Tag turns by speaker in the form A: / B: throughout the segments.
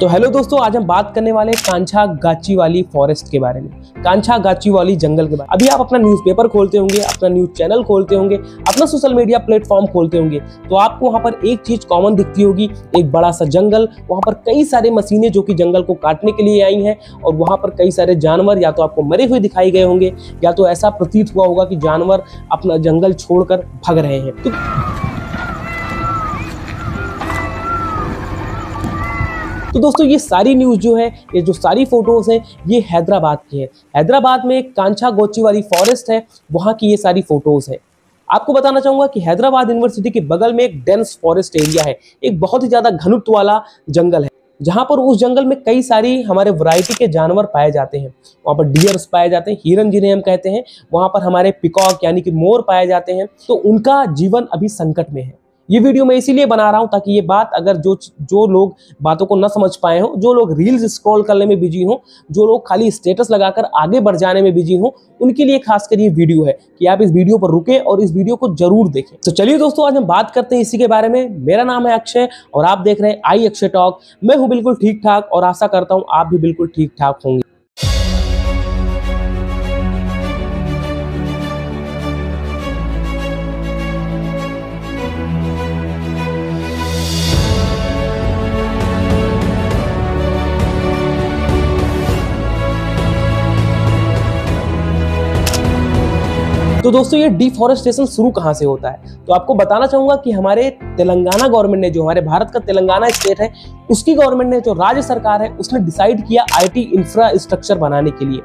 A: तो हेलो दोस्तों, आज हम बात करने वाले कांछा गाचीवाली फॉरेस्ट के बारे में, कांछा गाचीवाली जंगल के बारे में। अभी आप अपना न्यूज़पेपर खोलते होंगे, अपना न्यूज़ चैनल खोलते होंगे, अपना सोशल मीडिया प्लेटफॉर्म खोलते होंगे, तो आपको वहां पर एक चीज कॉमन दिखती होगी, एक बड़ा सा जंगल, वहां पर कई सारे मशीनें जो कि जंगल को काटने के लिए आई हैं, और वहां पर कई सारे जानवर या तो आपको मरे हुए दिखाई गए होंगे या तो ऐसा प्रतीत हुआ होगा कि जानवर अपना जंगल छोड़कर भाग रहे हैं। तो दोस्तों, ये सारी न्यूज़ जो है, ये जो सारी फोटोज हैं, ये हैदराबाद की है। हैदराबाद में एक कांछा गाचीवाली फॉरेस्ट है, वहाँ की ये सारी फोटोज है। आपको बताना चाहूंगा कि हैदराबाद यूनिवर्सिटी के बगल में एक डेंस फॉरेस्ट एरिया है, एक बहुत ही ज्यादा घनत्व वाला जंगल है, जहाँ पर उस जंगल में कई सारी हमारे वैरायटी के जानवर पाए जाते हैं। वहाँ पर डियर्स पाए जाते हैं, हिरन जिन्हें हम कहते हैं, वहाँ पर हमारे पिकॉक यानी कि मोर पाए जाते हैं। तो उनका जीवन अभी संकट में है। ये वीडियो मैं इसीलिए बना रहा हूं ताकि ये बात, अगर जो लोग बातों को न समझ पाए हों, जो लोग रील्स स्क्रॉल करने में बिजी हों, जो लोग खाली स्टेटस लगाकर आगे बढ़ जाने में बिजी हों, उनके लिए खासकर ये वीडियो है कि आप इस वीडियो पर रुकें और इस वीडियो को जरूर देखें। तो चलिए दोस्तों, आज हम बात करते हैं इसी के बारे में। मेरा नाम है अक्षय और आप देख रहे हैं आई अक्षय टॉक। मैं हूं बिल्कुल ठीक ठाक और आशा करता हूं आप भी बिल्कुल ठीक ठाक होंगे। तो दोस्तों, ये डिफॉरेस्टेशन शुरू कहाँ से होता है? तो आपको बताना चाहूंगा कि हमारे तेलंगाना गवर्नमेंट ने, जो हमारे भारत का तेलंगाना स्टेट है, उसकी गवर्नमेंट ने, जो राज्य सरकार है, उसने डिसाइड किया आईटी इंफ्रास्ट्रक्चर बनाने के लिए।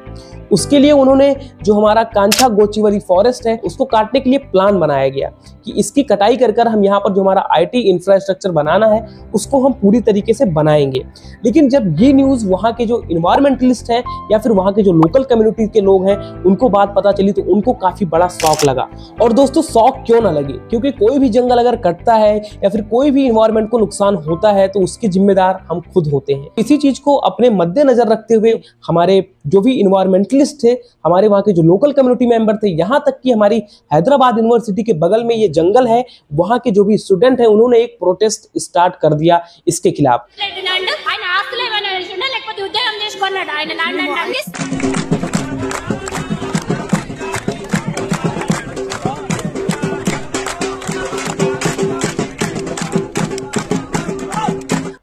A: उसके लिए उन्होंने जो हमारा कांछा गाचीवाली फॉरेस्ट है, उसको काटने के लिए प्लान बनाया गया कि इसकी कटाई कर हम यहाँ पर जो हमारा आईटी इंफ्रास्ट्रक्चर बनाना है, उसको हम पूरी तरीके से बनाएंगे। लेकिन जब ये न्यूज़ वहाँ के जो इन्वायरमेंटलिस्ट हैं या फिर वहाँ के जो लोकल कम्युनिटी के लोग हैं, उनको बात पता चली, तो उनको काफी बड़ा शौक लगा। और दोस्तों, शौक क्यों ना लगे, क्योंकि कोई भी जंगल अगर कटता है या फिर कोई भी इन्वायरमेंट को नुकसान होता है, तो उसके जिम्मेदार हम खुद होते हैं। इसी चीज को अपने मद्देनजर रखते हुए हमारे जो भी इन्वायरमेंटलिस्ट थे, हमारे वहाँ के जो लोकल कम्युनिटी मेंबर थे, यहाँ तक कि हमारी हैदराबाद यूनिवर्सिटी के बगल में ये जंगल है, वहाँ के जो भी स्टूडेंट हैं, उन्होंने एक प्रोटेस्ट स्टार्ट कर दिया इसके खिलाफ।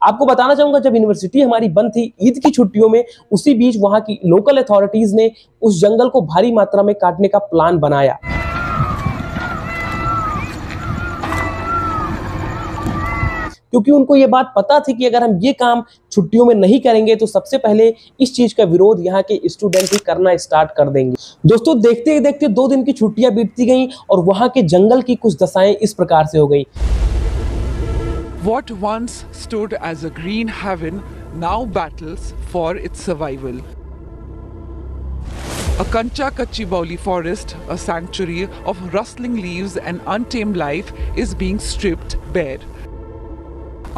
A: आपको बताना चाहूंगा, जब यूनिवर्सिटी हमारी बंद थी ईद की छुट्टियों में, उसी बीच वहां की लोकल अथॉरिटीज ने उस जंगल को भारी मात्रा में काटने का प्लान बनाया। क्योंकि उनको ये बात पता थी कि अगर हम ये काम छुट्टियों में नहीं करेंगे, तो सबसे पहले इस चीज का विरोध यहाँ के स्टूडेंट ही करना स्टार्ट कर देंगे। दोस्तों, देखते ही देखते 2 दिन की छुट्टियां बीतती गईं और वहां के जंगल की कुछ दशाएं इस प्रकार से हो गई।
B: What once stood as a green haven now battles for its survival. A Kancha Gachivauli forest, a sanctuary of rustling leaves and untamed life, is being stripped bare.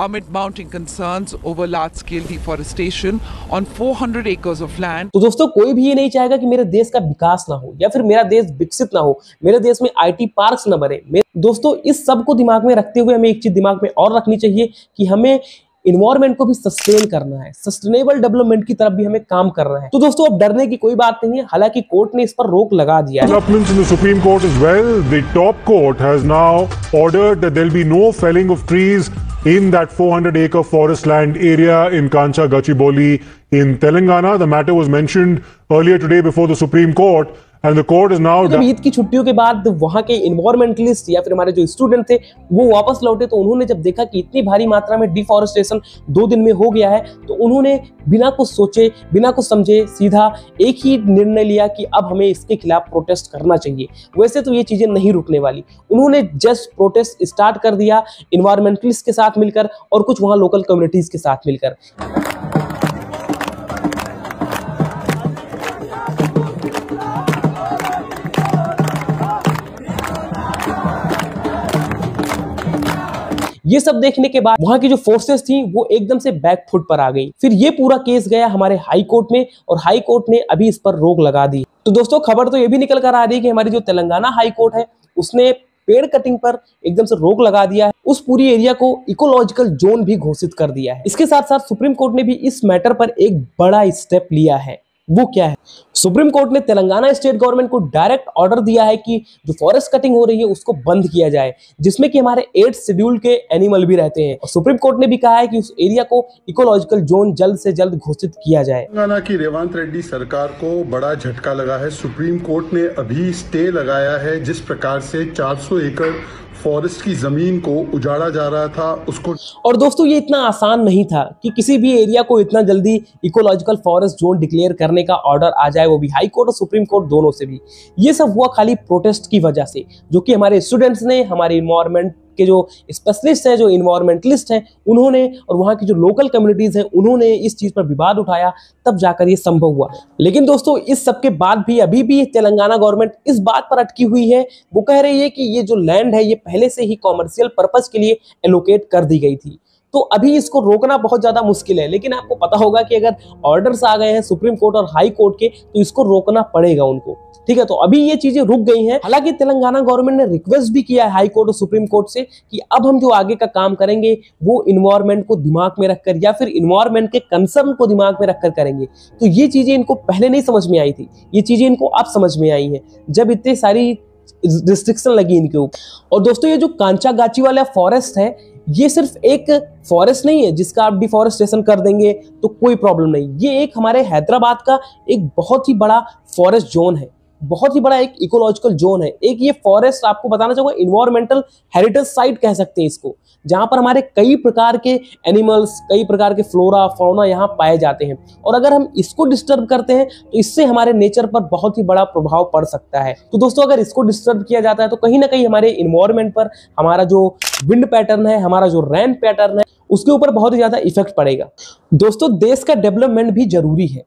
B: Amid mounting concerns over large-scale deforestation on 400 acres of land.
A: तो दोस्तों, कोई भी ये नहीं चाहेगा कि मेरे देश का विकास ना हो या फिर मेरा देश विकसित ना हो, मेरे देश में आईटी पार्क्स ना बने। दोस्तों, इस सब को दिमाग में रखते हुए हमें एक चीज दिमाग में और रखनी चाहिए कि हमें इन्वायरमेंट को भी सस्टेन करना है, सस्टेनेबल डेवलपमेंट की तरफ भी हमें काम करना है। तो दोस्तों, अब डरने की कोई बात नहीं है, हालांकि कोर्ट ने इस पर रोक लगा दिया है।
C: Developments in the Supreme Court as well. The top court has now ordered that there will be no felling of trees in that 400-acre forest land area in Kancha Gachivauli in Telangana. The matter was mentioned earlier today before the Supreme Court. And the court is now
A: जब ईद की छुट्टियों के बाद वहां के environmentalist या फिर हमारे जो स्टूडेंट थे, वो वापस लौटे, तो उन्होंने जब देखा कि इतनी भारी मात्रा में डिफॉरेस्टेशन 2 दिन में हो गया है, तो उन्होंने बिना कुछ सोचे, बिना कुछ समझे, सीधा एक ही निर्णय लिया कि अब हमें इसके खिलाफ प्रोटेस्ट करना चाहिए। वैसे तो ये चीजें नहीं रुकने वाली। उन्होंने जस्ट प्रोटेस्ट स्टार्ट कर दिया इन्वायरमेंटलिस्ट के साथ मिलकर और कुछ वहां लोकल कम्युनिटीज के साथ मिलकर। ये सब देखने के बाद वहां की जो फोर्सेस थी वो एकदम से बैक फुट पर आ गई। फिर ये पूरा केस गया हमारे हाई कोर्ट में और हाई कोर्ट ने अभी इस पर रोक लगा दी। तो दोस्तों, खबर तो ये भी निकल कर आ रही है कि हमारी जो तेलंगाना हाई कोर्ट है, उसने पेड़ कटिंग पर एकदम से रोक लगा दिया है, उस पूरी एरिया को इकोलॉजिकल जोन भी घोषित कर दिया है। इसके साथ साथ सुप्रीम कोर्ट ने भी इस मैटर पर एक बड़ा स्टेप लिया है। वो क्या है? सुप्रीम कोर्ट ने तेलंगाना स्टेट गवर्नमेंट को डायरेक्ट ऑर्डर दिया है कि जो फॉरेस्ट कटिंग हो रही है उसको बंद किया जाए, जिसमें कि हमारे 8 शेड्यूल के एनिमल भी रहते हैं। और सुप्रीम कोर्ट ने भी कहा है कि उस एरिया को इकोलॉजिकल जोन जल्द से जल्द घोषित किया जाए।
D: तेलंगाना की रेवंत रेड्डी सरकार को बड़ा झटका लगा है। सुप्रीम कोर्ट ने अभी स्टे लगाया है जिस प्रकार से 400 एकड़ फॉरेस्ट की जमीन को उजाड़ा जा रहा था उसको। और
A: दोस्तों ये इतना आसान नहीं था कि किसी भी एरिया को इतना जल्दी इकोलॉजिकल फॉरेस्ट जोन डिक्लेयर करने का ऑर्डर आ जाए, वो भी हाई कोर्ट और सुप्रीम कोर्ट दोनों से भी। ये सब हुआ खाली प्रोटेस्ट की वजह से, जो कि हमारे स्टूडेंट्स ने, हमारे इन्वायरमेंट के जो स्पेशलिस्ट हैं, जो इन्वायरमेंटलिस्ट हैं, उन्होंने और वहाँ की जो लोकल कम्युनिटीज हैं उन्होंने इस चीज पर विवाद उठाया, तब जाकर ये संभव हुआ। लेकिन दोस्तों इस सब के बाद भी अभी भी तेलंगाना गवर्नमेंट इस बात पर अटकी हुई है। वो कह रही है कि ये जो लैंड है ये पहले से ही कॉमर्शियल पर्पस के लिए एलोकेट कर दी गई थी, तो अभी इसको रोकना बहुत ज्यादा मुश्किल है। लेकिन आपको पता होगा कि अगर ऑर्डर्स आ गए हैं सुप्रीम कोर्ट और हाई कोर्ट के, तो इसको रोकना पड़ेगा उनको, ठीक है। तो अभी ये चीजें रुक गई हैं। हालांकि तेलंगाना गवर्नमेंट ने रिक्वेस्ट भी किया है हाई कोर्ट और सुप्रीम कोर्ट से कि अब हम जो आगे का काम करेंगे वो इन्वायरमेंट को दिमाग में रखकर या फिर इन्वायरमेंट के कंसर्न को दिमाग में रखकर करेंगे। तो ये चीजें इनको पहले नहीं समझ में आई थी, ये चीजें इनको अब समझ में आई हैं जब इतनी सारी रिस्ट्रिक्शन लगी इनके ऊपर। और दोस्तों ये जो कांचागाची वाला फॉरेस्ट है, ये सिर्फ एक फॉरेस्ट नहीं है जिसका आप डिफॉरेस्टेशन कर देंगे तो कोई प्रॉब्लम नहीं। ये एक हमारे हैदराबाद का एक बहुत ही बड़ा फॉरेस्ट जोन है, बहुत ही बड़ा एक इकोलॉजिकल जोन है। एक ये फॉरेस्ट आपको बताना चाहूंगा इन्वायरमेंटल हेरिटेज साइट कह सकते हैं इसको, जहां पर हमारे कई प्रकार के एनिमल्स, कई प्रकार के फ्लोरा फौना यहाँ पाए जाते हैं। और अगर हम इसको डिस्टर्ब करते हैं तो इससे हमारे नेचर पर बहुत ही बड़ा प्रभाव पड़ सकता है। तो दोस्तों अगर इसको डिस्टर्ब किया जाता है तो कहीं ना कहीं हमारे इन्वायरमेंट पर, हमारा जो विंड पैटर्न है, हमारा जो रेन पैटर्न है, उसके ऊपर बहुत ही ज्यादा इफेक्ट पड़ेगा। दोस्तों देश का डेवलपमेंट भी जरूरी है,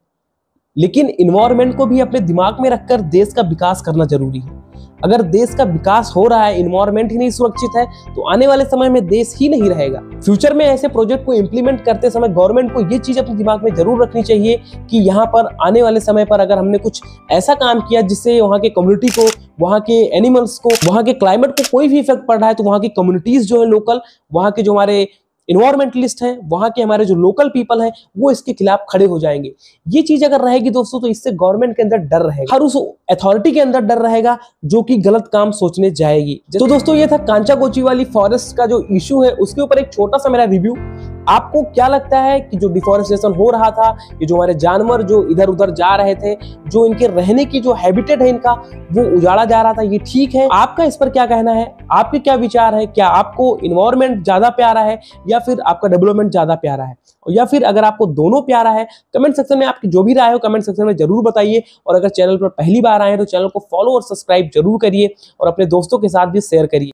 A: लेकिन इन्वायरमेंट को भी अपने दिमाग में रखकर देश का विकास करना जरूरी है। अगर देश का विकास हो रहा है, इन्वायरमेंट ही नहीं सुरक्षित है, तो आने वाले समय में देश ही नहीं रहेगा। फ्यूचर में ऐसे प्रोजेक्ट को इंप्लीमेंट करते समय गवर्नमेंट को ये चीज अपने दिमाग में जरूर रखनी चाहिए कि यहाँ पर आने वाले समय पर अगर हमने कुछ ऐसा काम किया जिससे वहाँ के कम्युनिटी को, वहाँ के एनिमल्स को, वहाँ के क्लाइमेट को कोई भी इफेक्ट पड़ रहा है, तो वहाँ की कम्युनिटीज जो है लोकल, वहाँ के जो हमारे इन्वायरमेंटलिस्ट हैं, वहाँ के हमारे जो लोकल पीपल हैं, वो इसके खिलाफ खड़े हो जाएंगे। ये चीज अगर रहेगी दोस्तों तो इससे गवर्नमेंट के अंदर डर रहेगा, हर उस अथॉरिटी के अंदर डर रहेगा जो कि गलत काम सोचने जाएगी। तो दोस्तों ये था कांचागोची वाली फॉरेस्ट का जो इशू है, उसके ऊपर एक छोटा सा मेरा रिव्यू। आपको क्या लगता है कि जो डिफॉरेस्टेशन हो रहा था, ये जो हमारे जानवर जो इधर उधर जा रहे थे, जो इनके रहने की जो हैबिटेट है इनका, वो उजाड़ा जा रहा था, ये ठीक है? आपका इस पर क्या कहना है? आपके क्या विचार है? क्या आपको इन्वायरमेंट ज्यादा प्यारा है या फिर आपका डेवलपमेंट ज्यादा प्यारा है? या फिर अगर आपको दोनों प्यारा है, कमेंट सेक्शन में आपकी जो भी राय हो कमेंट सेक्शन में जरूर बताइए। और अगर चैनल पर पहली बार आए तो चैनल को फॉलो और सब्सक्राइब जरूर करिए और अपने दोस्तों के साथ भी शेयर करिए।